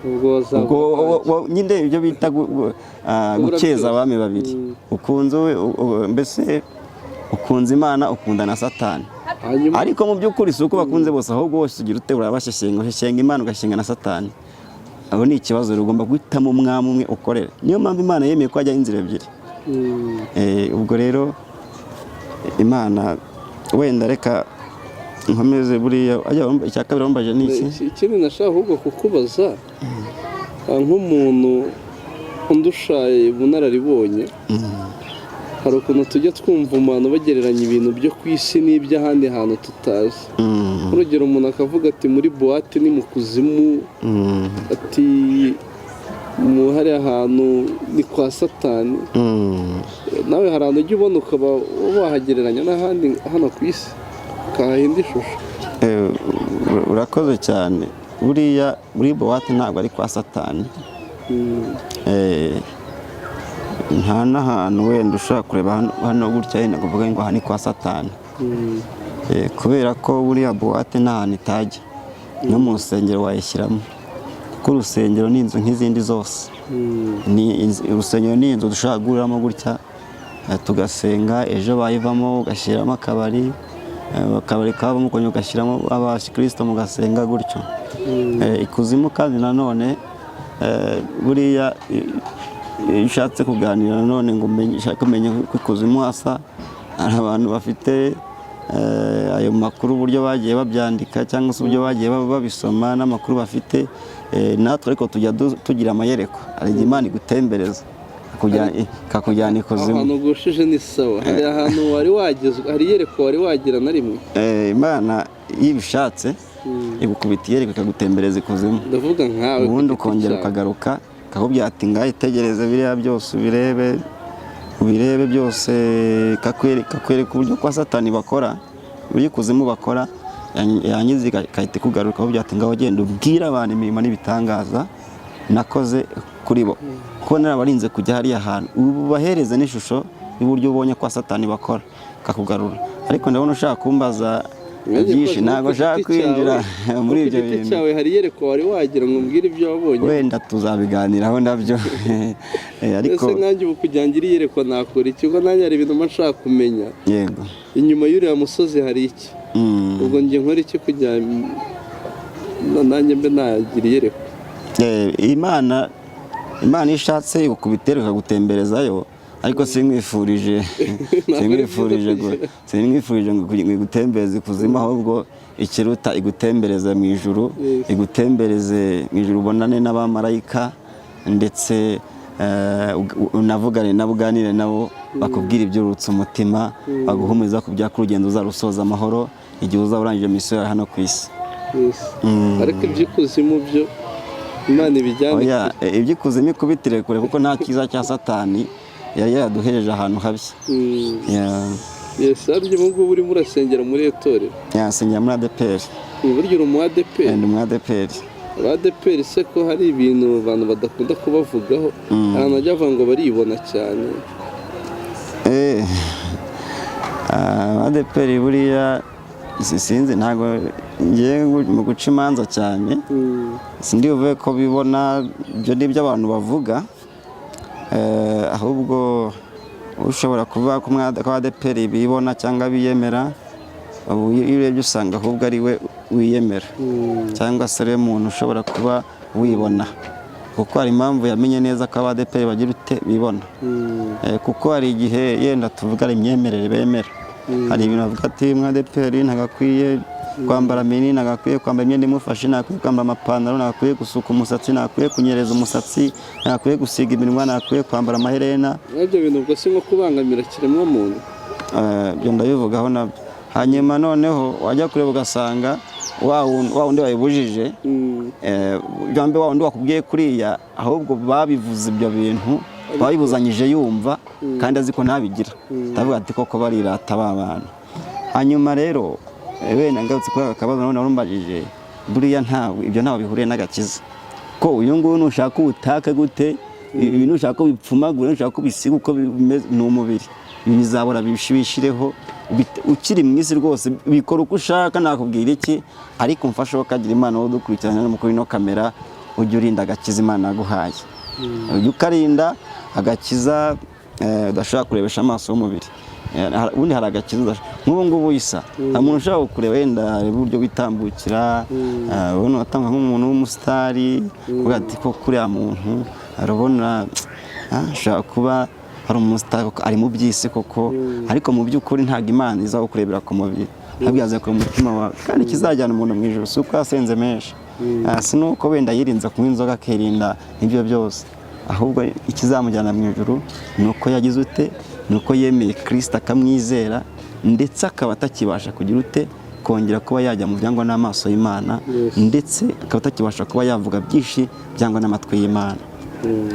Ubwo nyine ibyo bita gukeza abami babiri, mbese ukunze Imana ukunda na Satani. Ariko mu by'ukuri si uko bakunze bose, ahubwo wose ugira ute urabashyenga, ushyenga Imana ugashenga na Satani. Aho ni ikibazo rero, ugomba guhitamo umwami umwe ukorera. Niyo mpamvu Imana yemeye ko hajyaho inzira ebyiri. Ubwo rero Imana wenda reka nkomeze buriya icya kabiri wambaje ni iki? Ikindi nashaka ahubwo kukubaza nk'umuntu undushaye ubunararibonye, hari ukuntu tujya twumva umuntu bagereranya ibintu byo ku isi n'iby'ahandi hantu tutazi. Urugero umuntu akavuga ati muri buwate ni mu kuzimu, ati hariya hantu ni kwa Satani. Nawe hari ahantu ujya ubona ukaba wahagereranya n'ahandi hano ku isi ukahahinda ishusho? Urakoze cyane. Buriya muri buwate ntabwo ari kwa Satani. Nta n'ahantu wenda ushobora kureba hano gutya yenda kuvuga ngo aha ni kwa Satani. Kubera ko buriya buwate nta hantu itajya, no mu rusengero wayishyiramo, kuko urusengero ni inzu nk'izindi zose. Urusengero ni inzu dushobora guhuriramo gutya tugasenga, ejo bayivamo ugashyiramo akabari kabamo ukongera ugashyiramo abakristo mugasenga gutyo. Ikuzimu kandi nanone buriya iyo ushatse kuganira nanone ngo ushaka kumenya ko ikuzimu hasa, hari abantu bafite ayo makuru uburyo bagiye babyandika cyangwa se uburyo bagiye babisoma n'amakuru bafite. Natwe ariko tujya tugira amayereko, hari igihe Imana igutembereza ikakujyana ikuzimu. Ahantu ugushije ni sawa, hari ahantu wari wageze, hari iyereko wari wagira na rimwe? Imana iyo ibishatse igukubita iyereko ikagutembereza ikuzimu, ndavuga nkawe, ubundi ukongera ukagaruka kakubwira ati ngaho itegereze biriya byose ubirebe byose, kakwereka uburyo kwa Satani bakora, uburyo ikuzimu bakora, yangiza igahita ikugaruka kakubwira ati ngaho genda ubwire abantu imirimo n'ibitangaza nakoze kuri bo, kuko narabarinze kujya hariya hantu, ubahereze n'ishusho y'uburyo ubonye kwa Satani bakora kakugarura. Ariko ndabona ushaka kumbaza byinshi, ntabwo ushaka kwinjira muri ibyo bintu. Cyawe hari yereko wari wagira ngo umbwire ibyo wabonye? Wenda tuzabiganiraho nabyo. Ariko ese nkanjye ubu kugira ngo yereko nakora iki? Ubwo nanjye hari ibintu nshaka kumenya. Yego. Inyuma y'uriya musozi hari iki? Ubwo njye nkora iki kugira nanjye mbe nagira yereko? Imana ishatse igukubitera ikagutemberezayo, ariko simwifurije ngo igutembereze ikuzimu, ahubwo ikiruta igutembereza mu ijuru, igutembereze mu ijuru ubonane n'abamarayika, ndetse unavugane nabo, uganire nabo, bakubwira iby'urutse umutima, baguhumuriza ku byaka urugendo uzarusoza amahoro igihe uzaba urangije misiyo yawe hano ku isi. Ariko iby'ikuzimu byo Imana ibijyana iby'ikuzimu ikubitire kure, kuko nta kiza cya Satani yari yaraduhereje ahantu habi. Harya ubu ngubu urimo urasengera muri itorero? Nsengera muri ADEPR. Burya uri umu ADEPR? Ndi umu ADEPR. ADEPR se ko hari ibintu abantu badakunda kubavugaho, ahantu bajya bavuga ngo baribona cyane? ADEPR buriya sinzi, ntabwo ngiye mu guca imanza cyane, sindi buvuge ko bibona, ibyo ni ibyo abantu bavuga, ahubwo ushobora kuvuga ko ADEPR bibona cyangwa biyemera, iyo urebye usanga ahubwo ari we wiyemera, cyangwa se ari umuntu ushobora kuba wibona, kuko hari impamvu yamenye neza ko ADEPR bagira ute bibona. Kuko hari igihe yenda tuvuga ari imyemerere bemera, hari ibintu bavuga ati ADEPR ntagakwiye kwambara mini, ntagakwiye kwambara imyenda imufashe, ntagakwiye kwambara amapantaro, ntagakwiye gusuka umusatsi, ntagakwiye kunyereza umusatsi, ntagakwiye gusiga iminwa, ntagakwiye kwambara amaherena. Ibyo bintu ubwo si nko kubangamira kiremwamuntu? Ibyo ndabivugaho nabyo. Hanyuma noneho wajya kureba ugasanga wa wundi wabibujije, wa wundi wakubwiye kuriya, ahubwo babivuze ibyo bintu, babibuzanyije yumva kandi azi ko ntabigira, ndavuga ati koko barirata ba bantu. Hanyuma rero wenda ngarutse kuri aka kabazo none warumbajije, buriya ibyo ntawe bihuriye n'agakiza, ko uyu nguyu nushaka ubutake gute, ibintu ushaka bipfumagure, ushaka kubisiga uko bimeze, ni umubiri, bizabora bishireho, ukiri mu isi rwose bikora uko ushaka, nakubwira iki, ariko umfashe ukagira Imana wo dukurikirana no kuri no kamera, ujye urinda agakiza Imana yaguhaye, ujye ukarinda agakiza udashobora kurebesha amaso y'umubiri. Ubundi hari agakiza nk'ubu ngubu isa, nta muntu ushobora kureba wenda uburyo witambukira, ubona watanga nk'umuntu w'umusitari, uvuga ati ko kuriya muntu arabona ashobora kuba ari umusitari, ari mu by'isi koko, ariko mu by'ukuri ntabwo Imana iza kukurebera ku mubiri, ntabwo yaza ku mutima wawe, kandi kizajyana umuntu mu ijuru si uko yasenze menshi, si nuko wenda yirinze kunywa inzoga akirinda n'ibyo byose, ahubwo ikizamujyana mu ijuru ni uko yagize ute, ni uko yemeye Kristo akamwizera ndetse akaba atakibasha kugira ute kongera kuba yajya mu byangwa n'amaso y'Imana ndetse akaba atakibasha kuba yavuga byinshi byangwa n'amatwi y'Imana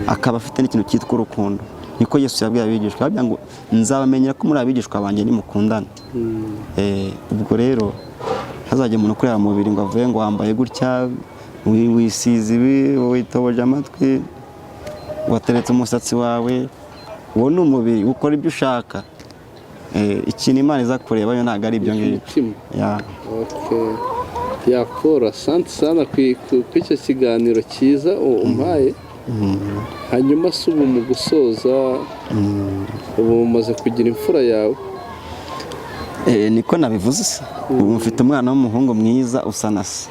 akaba afite n'ikintu cyitwa urukundo. Niko Yesu yabwiye abigishwa ababwira ngo nzabamenyera ko muri abigishwa banjye nimukundana. Ubwo rero hazajya umuntu kureba mu mubiri ngo avuye ngo wambaye gutya wisize ibi witoboje amatwi wateretse umusatsi wawe, uwo ni umubiri ukora ibyo ushaka. Ikintu Imana iza kureba yo ntabwo ari ibyo ngibyo. Paul, asante sana ku icyo kiganiro cyiza umpaye. Hanyuma se ubu mu gusoza ubu umaze kugira imfura yawe? Niko nabivuze, ubu mfite umwana w'umuhungu mwiza usa na se.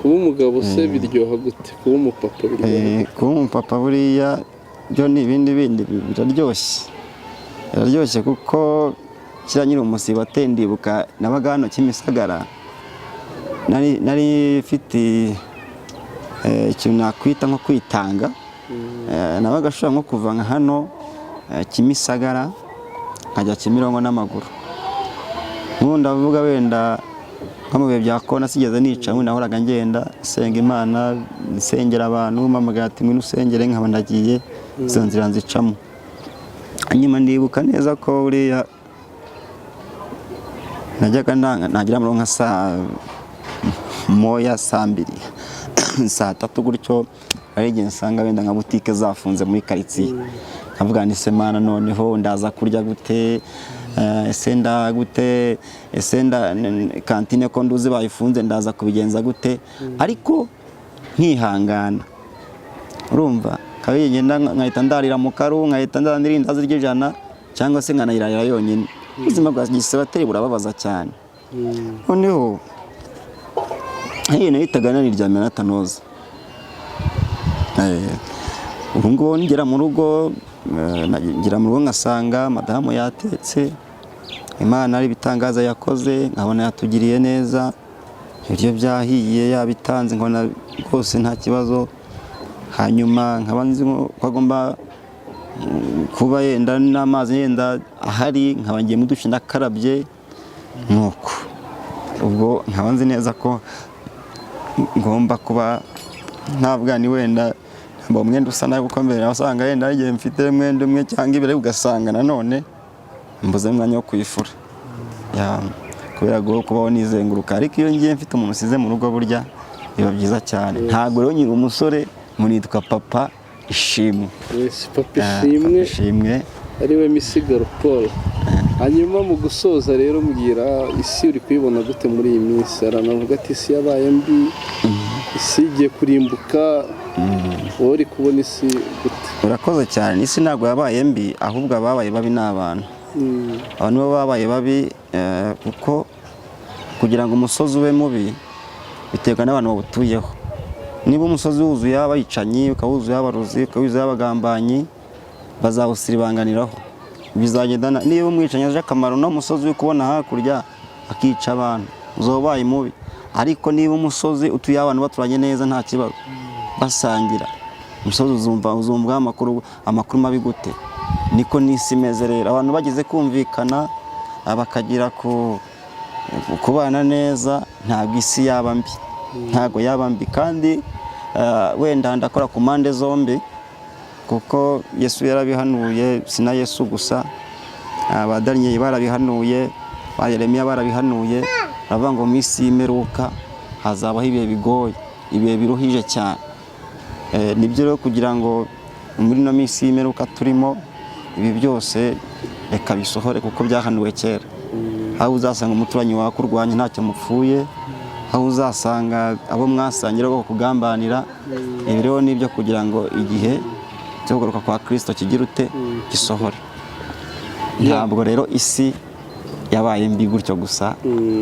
Kuba umugabo se biryoha gute? Kuba umupapa biryoha? Kuba umupapa buriya byo ni ibindi biraryoshye. Biraryoshye kuko kira nyiri umusiba atendibuka nabaga hano Kimisagara, nari mfite ikintu nakwita nko kwitanga. Nabaga ashobora nko kuva nka hano Kimisagara nkajya Kimironko n'amaguru. Nkunda avuga wenda nko mu bihe bya kona sigeze nica, nahoraga ngenda senga Imana, nsengera abantu, mpamagara ati ngwino usengere, nkaba ndagiye izo nzira nzicamo. Hanyuma ndibuka neza ko buriya najyaga nagira mu nka saa moya, saa mbiri, saa tatu gutyo, hari igihe nsanga wenda nka butike zafunze muri karitsiye. Nkavuga nti se Mana noneho ndaza kurya gute? Ese ndagute? Ese kantine ko nduzi bayifunze ndaza kubigenza gute? Ariko nkihangana, urumva kabiri ngenda nkahita ndarira mu karu, nkahita ndanira indazi ry'ijana cyangwa se nkanayirarira yonyine. Ubuzima bwa Gisebateri burababaza cyane. Noneho iyo nahitaga naniryamira natanoza. Ubu ngubu ngera mu rugo, nkasanga madamu yatetse, Imana ari ibitangaza yakoze, nkabona yatugiriye neza, ibiryo byahiye yabitanze, nkabona rwose nta kibazo. Hanyuma nkaba nzi ko agomba kuba yenda n'amazi yenda ahari, nkaba ngiye mu dushe ndakarabye, nuko ubwo nkaba nzi neza ko ngomba kuba ntabwa ni wenda mba umwenda usa nabi kuko mbere wasanga yenda igihe mfite mwenda umwe cyangwa ibiri ugasanga nanone mbuze umwanya wo kuyifura. Kubera go kubaho nizenguruka, ariko iyo ngiye mfite umuntu usize mu rugo burya biba byiza cyane. Ntabwo rero nyiri umusore munitwa Papa Ishimwe. Papa Ishimwe ari we Misigaro Paul. Hanyuma mu gusoza rero mbwira isi uri kuyibona gute muri iyi minsi? Aranavuga ati isi yabaye mbi, isi igiye kurimbuka, wowe uri kubona isi gute? Urakoze cyane. Isi ntabwo yabaye mbi, ahubwo ababaye babi n'abantu. Abantu bo babaye babi kuko kugira ngo umusozi ube mubi biterwa n'abantu bawutuyeho. Niba umusozi wuzuye abayicanyi, ukawuzuye abarozi, ukawuzuye abagambanyi, bazawusiribanganiraho. Bizagendana. Niba umwicanyi aje akamaro no musozi uri kubona hakurya akica abantu, uzobaye mubi. Ariko niba umusozi utuye abantu baturanye neza nta kibazo, basangira, umusozi uzumva amakuru mabi gute? Niko n'isi imeze rero. Abantu bagize kumvikana, bakagira kubana neza, ntabwo isi yaba mbi, ntabwo yaba mbi. Kandi wenda ndakora ku mpande zombi, kuko Yesu yarabihanuye, sina Yesu gusa, ba Daniyeli barabihanuye, ba Yeremiya barabihanuye, baravuga ngo mu isi y'imperuka hazabaho ibihe bigoye, ibihe biruhije cyane. Nibyo rero kugira ngo muri no minsi y'imperuka turimo, ibi byose reka bisohore kuko byahanuwe kera. Aho uzasanga umuturanyi wawe kurwanya ntacyo mupfuye, aho uzasanga abo mwasangira bwo kugambanira. Ibi rero nibyo kugira ngo igihe cyo kugaruka kwa Kristo kigira ute gisohore. Ntabwo rero isi yabaye mbi gutyo gusa,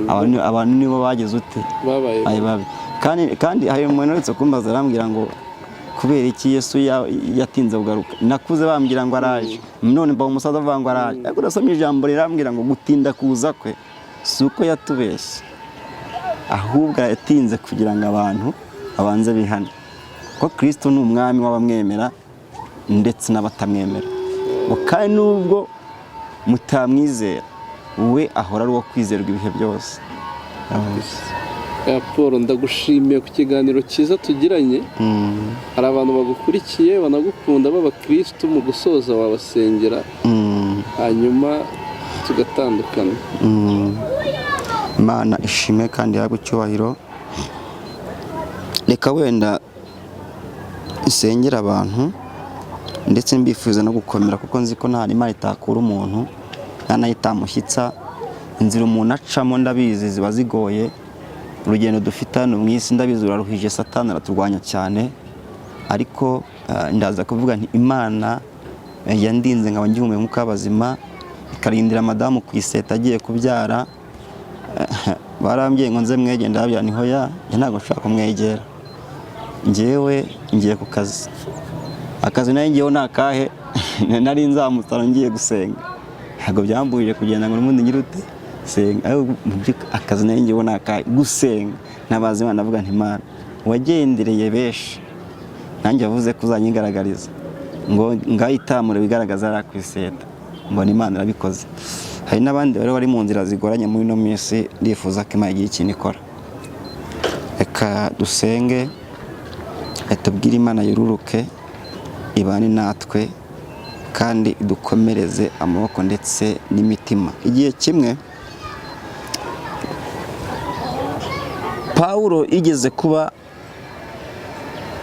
abantu nibo bageze ute babaye babi. Kandi hari umuntu uretse kumbaza arambwira ngo kubera iki Yesu yatinze kugaruka? Nakuze bambwira ngo araje, none mba umusaza avuga ngo araje. Ariko nasomye ijambo rirambwira ngo gutinda kuza kwe si uko yatubeshye, ahubwo yatinze kugira ngo abantu babanze bihane. Ko Kristo ni umwami w'abamwemera ndetse n'abatamwemera. Kandi nubwo mutamwizera, we ahora ari uwo kwizerwa ibihe byose. Paul, ndagushimiye ku kiganiro cyiza tugiranye. Hari abantu bagukurikiye banagukunda b'abakristo, mu gusoza wabasengera hanyuma tugatandukana. Imana ishimwe kandi yahabwe icyubahiro. Reka wenda isengera abantu ndetse mbifuza no gukomera, kuko nzi ko nta Imana itakura umuntu, nta nayo itamushyitsa. Inzira umuntu acamo ndabizi ziba zigoye, urugendo dufite hano mu isi ndabizi ruraruhije, Satani araturwanya cyane, ariko ndaza kuvuga nti Imana yandinze nkaba ngihumeka umwuka w'abazima, ikarindira madamu ku iseta agiye kubyara. Barambwiye ngo nze mwegere, ndababwira nti hoya, ntabwo nshaka kumwegera, njyewe ngiye ku kazi. Akazi nayo ngiyeho nakahe? Nari nzamutara ngiye gusenga, ntabwo byambujije kugenda ngo n'ubundi nyirute senga. Akazi nayo ngiyeho nakahe? Gusenga. Nabaza Imana ndavuga nti Imana wagendereye benshi, nanjye wavuze ko uzanyigaragariza, ngo ngayitamure wigaragaza ari ku iseta. Mbona Imana irabikoze. Hari n'abandi bari mu nzira zigoranye muri no minsi, ndifuza ko Imana igira ikintu ikora. Reka dusenge, tubwire Imana yururuke, ibane natwe kandi dukomereze amaboko ndetse n'imitima. Igihe kimwe Pawulo igeze kuba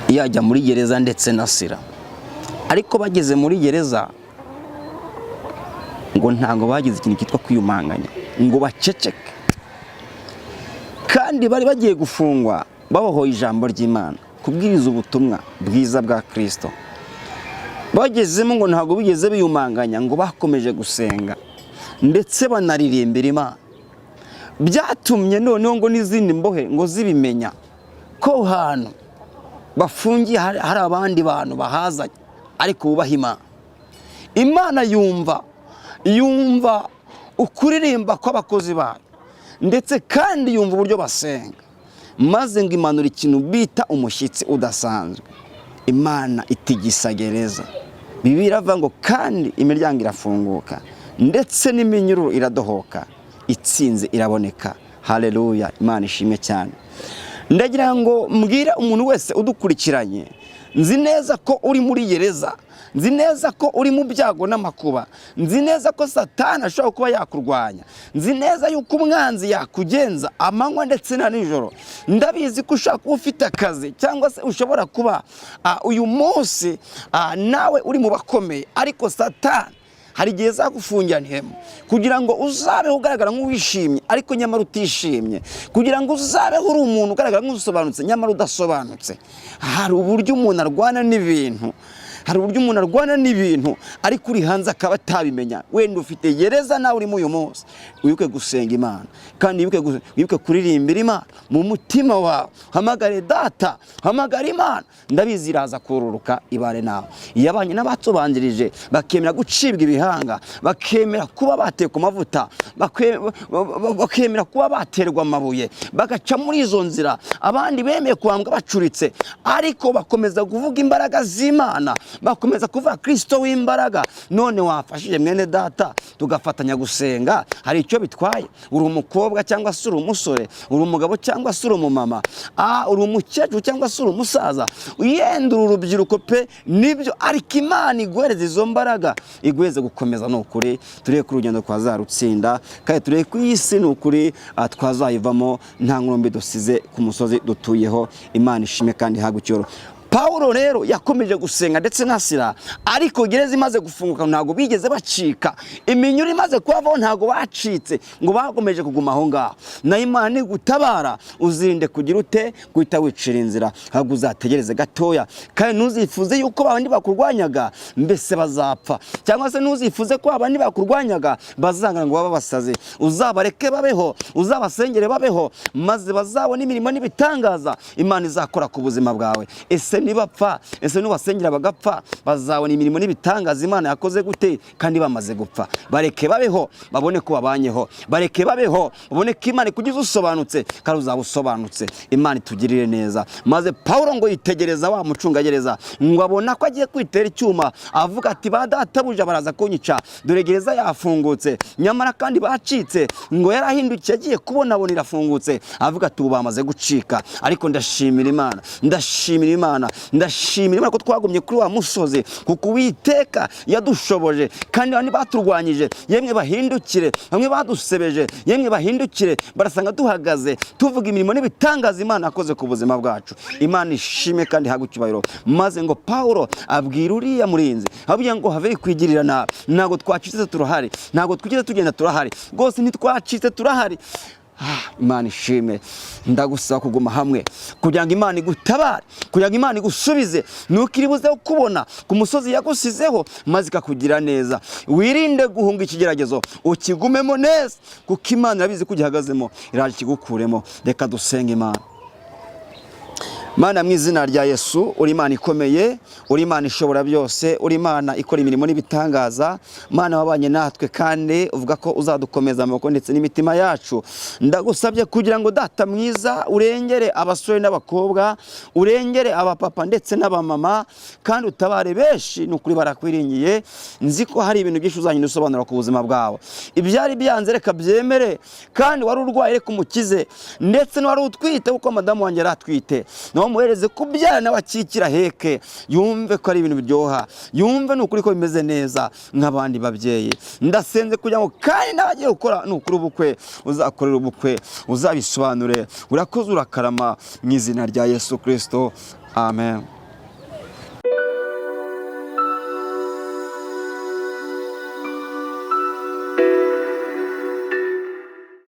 yajya muri gereza ndetse na Sila, ariko bageze muri gereza ngo ntabwo bagize ikintu cyitwa kwiyumanganya ngo baceceke, kandi bari bagiye gufungwa babohoye ijambo ry'Imana, kubwiriza ubutumwa bwiza bwa Kristo. Bagezemo ngo ntabwo bigeze biyumanganya, ngo bakomeje gusenga ndetse banaririmbira Imana. Byatumye noneho ngo n'izindi mbohe ngo zibimenya ko hano bafungiye hari abandi bantu bahazanye ariko bubaha Imana. Imana yumva ukuririmba kw'abakozi bayo, ndetse kandi yumva uburyo basenga, maze ngo imanura ikintu bita umushyitsi udasanzwe. Imana itigisa gereza. Bibiliya iravuga ngo kandi imiryango irafunguka ndetse n'iminyururu iradohoka, itsinze iraboneka. Haleluya, Imana ishimwe cyane. Ndagira ngo mbwire umuntu wese udukurikiranye, nzi neza ko uri muri gereza, nzi neza ko uri mu byago n'amakuba, nzi neza ko Satani ashobora kuba yakurwanya, nzi neza yuko umwanzi yakugenza amanywa ndetse na nijoro. Ndabizi ko ushaka kuba ufite akazi, cyangwa se ushobora kuba uyu munsi nawe uri mu bakomeye, ariko Satani hari igihe zagufungiranyemo kugira ngo uzabeho ugaragara nk'uwishimye ariko nyamara utishimye, kugira ngo uzabeho uri umuntu ugaragara nk'usobanutse nyamara udasobanutse. Hari uburyo umuntu arwana n'ibintu, ariko uri hanze akaba atabimenya. Wenda ufite gereza nawe urimo uyu munsi, wibuke gusenga Imana, kandi wibuke kuririmbira Imana mu mutima wawe. Hamagare Data, hamagara Imana, ndabizi iraza kururuka ibare nawe. Yabanye n'abatubanjirije bakemera gucibwa ibihanga, bakemera kuba batekwa amavuta, bakemera kuba baterwa amabuye, bagaca muri izo nzira. Abandi bemeye kwambwa bacuritse, ariko bakomeza kuvuga imbaraga z'Imana, bakomeza kuvuga Kristo w'imbaraga. None wafashije mwene Data tugafatanya gusenga, hari icyo bitwaye. Uri umukobwa cyangwa se uri umusore, uri umugabo cyangwa se uri umumama, uri umukecuru cyangwa se uri umusaza, uyendura urubyiruko pe, nibyo, ariko Imana iguhereza izo mbaraga, iguheze gukomeza. Ni ukuri turebe ko urugendo twazarutsinda, kandi turebe ko iyi si ni ukuri twazayivamo nta nkurumbi dusize ku musozi dutuyeho. Imana ishime kandi ihabwe icyubahiro. Pawulo rero yakomeje gusenga ndetse na Sila, ariko gereza imaze gufunguka ntabwo bigeze bacika, iminyururu imaze kuvaho ntabwo bacitse, ngo bakomeje kuguma aho ngaho. Na Imana igutabara, uzirinde kugira ute guhita wicira inzira, ahubwo uzategereze gatoya, kandi ntuzifuze yuko abandi bakurwanyaga mbese bazapfa, cyangwa se ntuzifuze ko abandi bakurwanyaga bazangana ngo baba basaze. Uzabareke babeho, uzabasengere babeho, maze bazabona imirimo n'ibitangaza Imana izakora ku buzima bwawe. Ese ese nibapfa, ese nubasengera bagapfa bazabona imirimo n'ibitangaza Imana yakoze gute kandi bamaze gupfa? Bareke babeho babone ko babanyeho, bareke babeho babone ko Imana ikugize usobanutse kandi uzaba usobanutse. Imana itugirire neza. Maze Pawulo ngo yitegereza wa mucungagereza ngo abona ko agiye kwitera icyuma, avuga ati ba databuja baraza kunyica, dore gereza yafungutse. Nyamara kandi bacitse, ngo yarahindukiye agiye kubona abona irafungutse, avuga ati ubu bamaze gucika. Ariko ndashimira Imana, ndashimira Imana, ndashimira Imana ko twagumye kuri wa musozi, kuko Uwiteka yadushoboje. Kandi bamwe baturwanyije yemwe bahindukire, bamwe badusebeje yemwe bahindukire, barasanga duhagaze tuvuga imirimo n'ibitangaza Imana yakoze ku buzima bwacu. Imana ishime kandi hagu cyubahiro. Maze ngo Pawulo abwira uriya murinzi, abwiye ngo have kwigirira nabi, ntago twacitse turahari, ntago twigeze tugenda turahari, rwose ntitwacitse turahari. Imana ishime. Ndagusaba kuguma hamwe kugira ngo Imana igutabare, kugira ngo Imana igusubize, nuko iribuze kubona ku musozi yagusizeho maze ikakugira neza. Wirinde guhunga ikigeragezo, ukigumemo neza, kuko Imana irabizi ko ugihagazemo iraje kigukuremo. Reka dusenge Imana. Mana mu izina rya Yesu, uri Imana ikomeye, uri Imana ishobora byose, uri Imana ikora imirimo n'ibitangaza. Mana wabanye natwe kandi uvuga ko uzadukomeza amaboko ndetse n'imitima yacu. Ndagusabye kugira ngo Data mwiza urengere abasore n'abakobwa, urengere abapapa ndetse n'abamama, kandi utabare benshi n'ukuri barakwiringiye. Nzi ko hari ibintu byinshi uzanyine usobanura ku buzima bwawe. Ibyari byanze reka byemere, kandi wari urwaye reka umukize, ndetse n'uwari utwite kuko madamu wanjye aratwite, muhereze kubyara nawe akikira heke, yumve ko ari ibintu biryoha, yumve n'ukuri ko bimeze neza nk'abandi babyeyi. Ndasenze kugira ngo kandi n'abagiye gukora n'ukuri ubukwe uzakorera ubukwe uzabisobanure. Urakoze urakarama mu izina rya Yesu Kristo, amen.